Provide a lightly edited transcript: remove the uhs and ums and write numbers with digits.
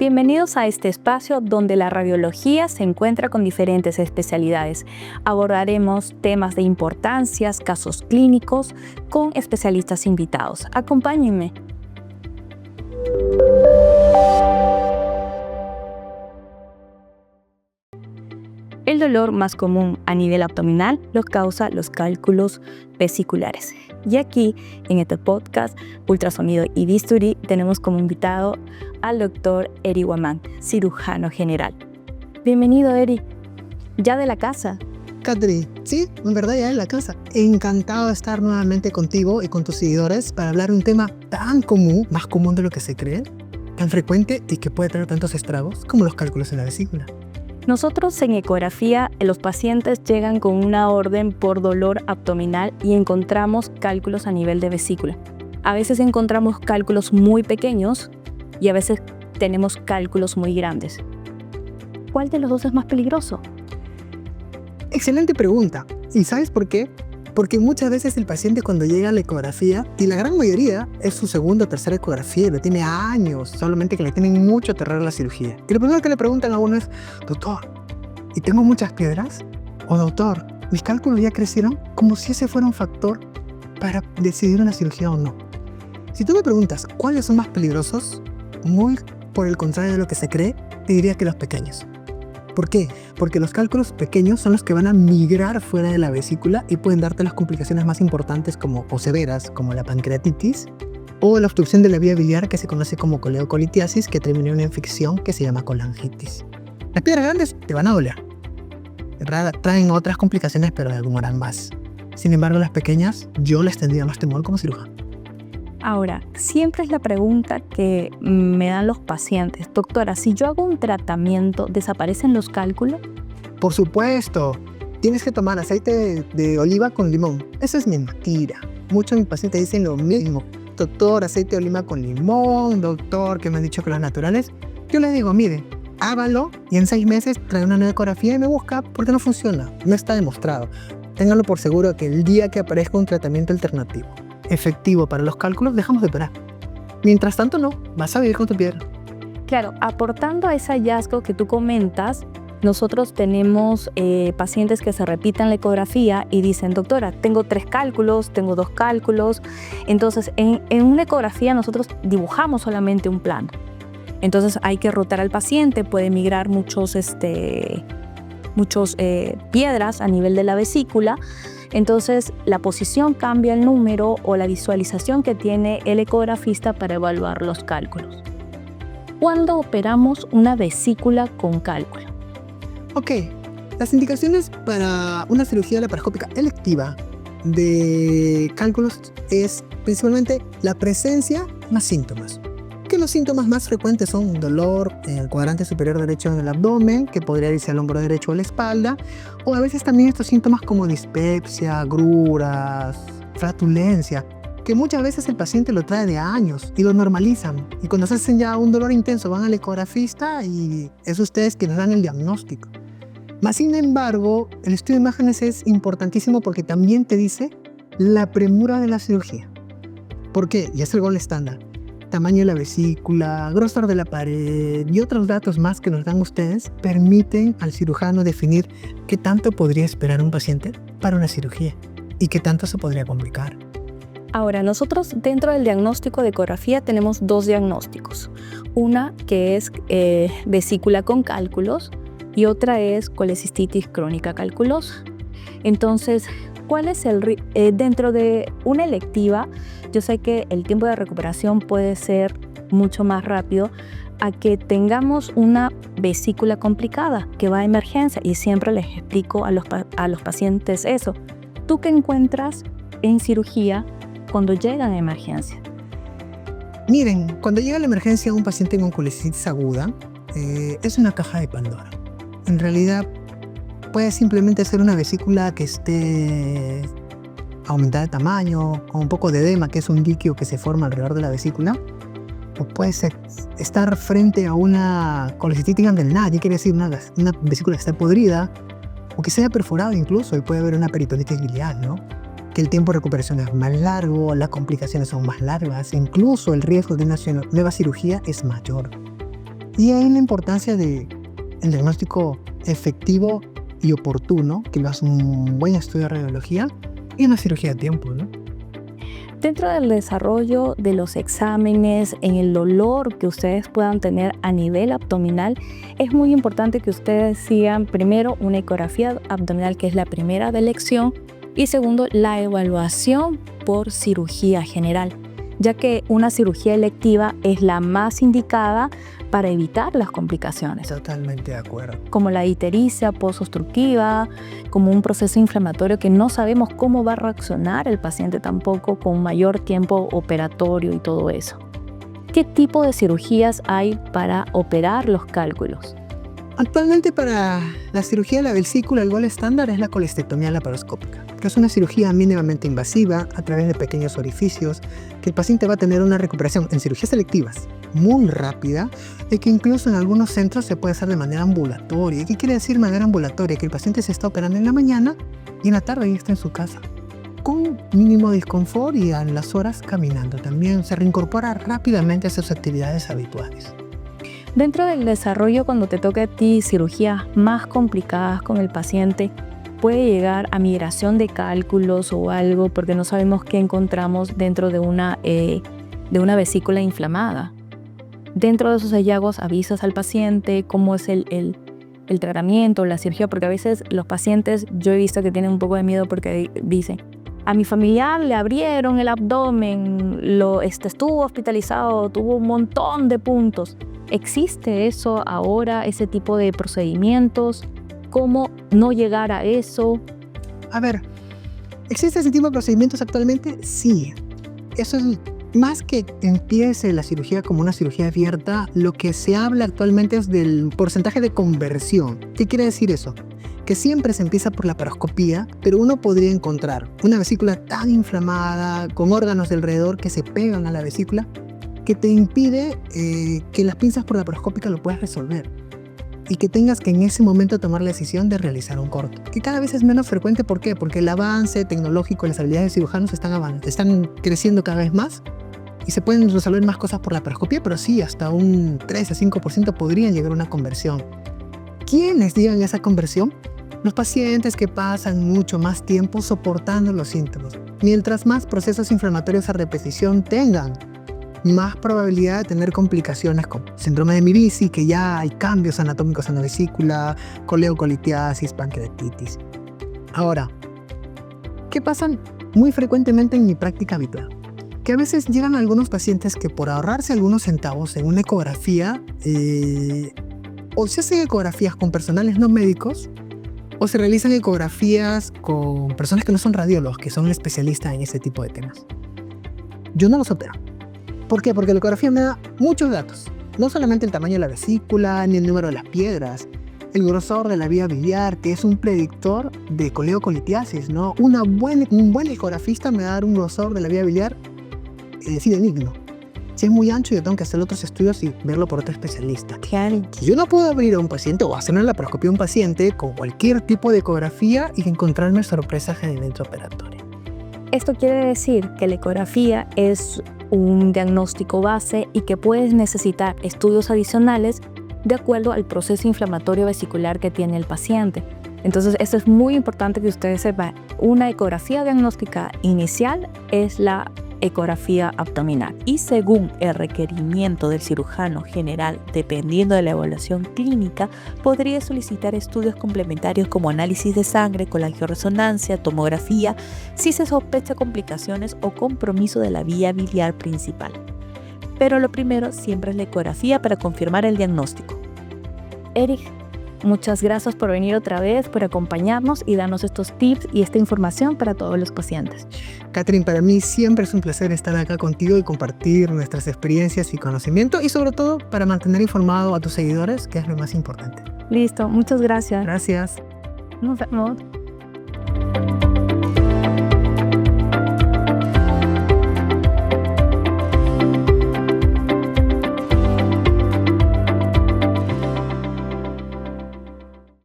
Bienvenidos a este espacio donde la radiología se encuentra con diferentes especialidades. Abordaremos temas de importancia, casos clínicos con especialistas invitados. Acompáñenme. El dolor más común a nivel abdominal lo causa los cálculos vesiculares. Y aquí, en este podcast, Ultrasonido y Bisturí, tenemos como invitado al doctor Eri Guamán, cirujano general. Bienvenido, Eri. ¿Ya de la casa? Katri, sí, en verdad ya en la casa. Encantado de estar nuevamente contigo y con tus seguidores para hablar de un tema tan común, más común de lo que se cree, tan frecuente y que puede tener tantos estragos como los cálculos en la vesícula. Nosotros en ecografía, los pacientes llegan con una orden por dolor abdominal y encontramos cálculos a nivel de vesícula. A veces encontramos cálculos muy pequeños y a veces tenemos cálculos muy grandes. ¿Cuál de los dos es más peligroso? Excelente pregunta. ¿Y sabes por qué? Porque muchas veces el paciente cuando llega a la ecografía, y la gran mayoría es su segunda o tercera ecografía y lo tiene años, solamente que le tienen mucho terror a la cirugía. Y lo primero que le preguntan a uno es, doctor, ¿y tengo muchas piedras? O doctor, ¿mis cálculos ya crecieron? Como si ese fuera un factor para decidir una cirugía o no. Si tú me preguntas cuáles son más peligrosos, muy por el contrario de lo que se cree, te diría que los pequeños. ¿Por qué? Porque los cálculos pequeños son los que van a migrar fuera de la vesícula y pueden darte las complicaciones más importantes o severas, como la pancreatitis o la obstrucción de la vía biliar que se conoce como coleocolitiasis, que termina en una infección que se llama colangitis. Las piedras grandes te van a doler. Traen otras complicaciones, pero demorarán más. Sin embargo, las pequeñas, yo les tendría más temor como cirujano. Ahora, siempre es la pregunta que me dan los pacientes. Doctora, si yo hago un tratamiento, ¿desaparecen los cálculos? Por supuesto. Tienes que tomar aceite de oliva con limón. Eso es mentira. Muchos de mis pacientes dicen lo mismo. Doctor, aceite de oliva con limón. Doctor, que me han dicho que los naturales. Yo les digo, mire, hágalo y en 6 meses trae una nueva ecografía y me busca porque no funciona. No está demostrado. Ténganlo por seguro que el día que aparezca un tratamiento alternativo efectivo para los cálculos, dejamos de operar. Mientras tanto, no, vas a vivir con tu piedra. Claro, aportando a ese hallazgo que tú comentas, nosotros tenemos pacientes que se repiten la ecografía y dicen, doctora, tengo 3 cálculos, tengo 2 cálculos. Entonces, en una ecografía nosotros dibujamos solamente un plano. Entonces, hay que rotar al paciente, puede migrar muchos piedras a nivel de la vesícula. Entonces, la posición cambia el número o la visualización que tiene el ecografista para evaluar los cálculos. ¿Cuándo operamos una vesícula con cálculo? Ok, las indicaciones para una cirugía laparoscópica electiva de cálculos es principalmente la presencia más síntomas. Que los síntomas más frecuentes son dolor en el cuadrante superior derecho en el abdomen, que podría irse al hombro derecho o la espalda, o a veces también estos síntomas como dispepsia, agruras, flatulencia, que muchas veces el paciente lo trae de años y lo normalizan. Y cuando se hacen ya un dolor intenso van al ecografista y es ustedes quienes dan el diagnóstico. Más sin embargo, el estudio de imágenes es importantísimo porque también te dice la premura de la cirugía. ¿Por qué? Y es el gol estándar. Tamaño de la vesícula, grosor de la pared y otros datos más que nos dan ustedes permiten al cirujano definir qué tanto podría esperar un paciente para una cirugía y qué tanto se podría complicar. Ahora, nosotros dentro del diagnóstico de ecografía tenemos 2 diagnósticos. Una que es vesícula con cálculos y otra es colecistitis crónica calculosa. Entonces, ¿cuál es dentro de una electiva? Yo sé que el tiempo de recuperación puede ser mucho más rápido a que tengamos una vesícula complicada que va a emergencia y siempre les explico a los pacientes eso. ¿Tú qué encuentras en cirugía cuando llegan a emergencia? Miren, cuando llega a la emergencia un paciente con colecistitis aguda, es una caja de Pandora. En realidad puede simplemente ser una vesícula que esté aumentada de tamaño, con un poco de edema, que es un líquido que se forma alrededor de la vesícula, o puede estar frente a una colecistitis ganglionar, que quiere decir una vesícula que está podrida, o que se haya perforado incluso, y puede haber una peritonitis biliar, ¿no? Que el tiempo de recuperación es más largo, las complicaciones son más largas, incluso el riesgo de una nueva cirugía es mayor. Y ahí la importancia del diagnóstico efectivo y oportuno, que lo hace un buen estudio de radiología y una cirugía a tiempo, ¿no? Dentro del desarrollo de los exámenes, en el dolor que ustedes puedan tener a nivel abdominal, es muy importante que ustedes sigan primero una ecografía abdominal, que es la primera de elección, y segundo, la evaluación por cirugía general, ya que una cirugía electiva es la más indicada para evitar las complicaciones, Totalmente de acuerdo. como la ictericia posobstructiva, como un proceso inflamatorio que no sabemos cómo va a reaccionar el paciente tampoco con mayor tiempo operatorio y todo eso. ¿Qué tipo de cirugías hay para operar los cálculos? Actualmente para la cirugía de la vesícula el gol estándar es la colestectomía laparoscópica, que es una cirugía mínimamente invasiva a través de pequeños orificios, que el paciente va a tener una recuperación en cirugías selectivas muy rápida y que incluso en algunos centros se puede hacer de manera ambulatoria. ¿Y qué quiere decir manera ambulatoria? Que el paciente se está operando en la mañana y en la tarde ya está en su casa, con mínimo disconfort y a las horas caminando. También se reincorpora rápidamente a sus actividades habituales. Dentro del desarrollo, cuando te toca a ti cirugías más complicadas con el paciente, puede llegar a migración de cálculos o algo, porque no sabemos qué encontramos dentro de una vesícula inflamada. Dentro de esos hallazgos avisas al paciente cómo es el tratamiento, la cirugía, porque a veces los pacientes, yo he visto que tienen un poco de miedo porque dicen, a mi familiar le abrieron el abdomen, estuvo hospitalizado, tuvo un montón de puntos. ¿Existe eso ahora, ese tipo de procedimientos? ¿Cómo no llegar a eso? A ver, ¿existe ese tipo de procedimientos actualmente? Sí. Eso es más que empiece la cirugía como una cirugía abierta, lo que se habla actualmente es del porcentaje de conversión. ¿Qué quiere decir eso? Que siempre se empieza por la laparoscopía, pero uno podría encontrar una vesícula tan inflamada, con órganos de alrededor que se pegan a la vesícula, que te impide que las pinzas por laparoscópica lo puedas resolver y que tengas que en ese momento tomar la decisión de realizar un corte, que cada vez es menos frecuente. ¿Por qué? Porque el avance tecnológico, las habilidades de cirujanos están creciendo cada vez más y se pueden resolver más cosas por laparoscopía, pero sí, hasta un 3 a 5% podrían llegar a una conversión. ¿Quiénes llegan a esa conversión? Los pacientes que pasan mucho más tiempo soportando los síntomas. Mientras más procesos inflamatorios a repetición tengan, más probabilidad de tener complicaciones como síndrome de Mirici, que ya hay cambios anatómicos en la vesícula, coleocolitiasis, pancreatitis. Ahora, ¿qué pasa muy frecuentemente en mi práctica habitual? Que a veces llegan algunos pacientes que por ahorrarse algunos centavos en una ecografía, o se hacen ecografías con personales no médicos, o se realizan ecografías con personas que no son radiólogos, que son especialistas en ese tipo de temas. Yo no los opero. ¿Por qué? Porque la ecografía me da muchos datos. No solamente el tamaño de la vesícula, ni el número de las piedras, el grosor de la vía biliar, que es un predictor de coleocolitiasis, ¿no? Un buen ecografista me va a dar un grosor de la vía biliar fidedigno. Si es muy ancho, yo tengo que hacer otros estudios y verlo por otro especialista. Yo no puedo abrir a un paciente o hacer una laparoscopía a un paciente con cualquier tipo de ecografía y encontrarme sorpresas en el intraoperatorio. Esto quiere decir que la ecografía es un diagnóstico base y que puedes necesitar estudios adicionales de acuerdo al proceso inflamatorio vesicular que tiene el paciente. Entonces, esto es muy importante que ustedes sepan. Una ecografía diagnóstica inicial es la ecografía abdominal y según el requerimiento del cirujano general, dependiendo de la evaluación clínica, podría solicitar estudios complementarios como análisis de sangre, colangiorresonancia, tomografía, si se sospecha complicaciones o compromiso de la vía biliar principal. Pero lo primero siempre es la ecografía para confirmar el diagnóstico. Eric, muchas gracias por venir otra vez, por acompañarnos y darnos estos tips y esta información para todos los pacientes. Catherine, para mí siempre es un placer estar acá contigo y compartir nuestras experiencias y conocimiento y sobre todo para mantener informado a tus seguidores, que es lo más importante. Listo, muchas gracias. Gracias. Nos vemos.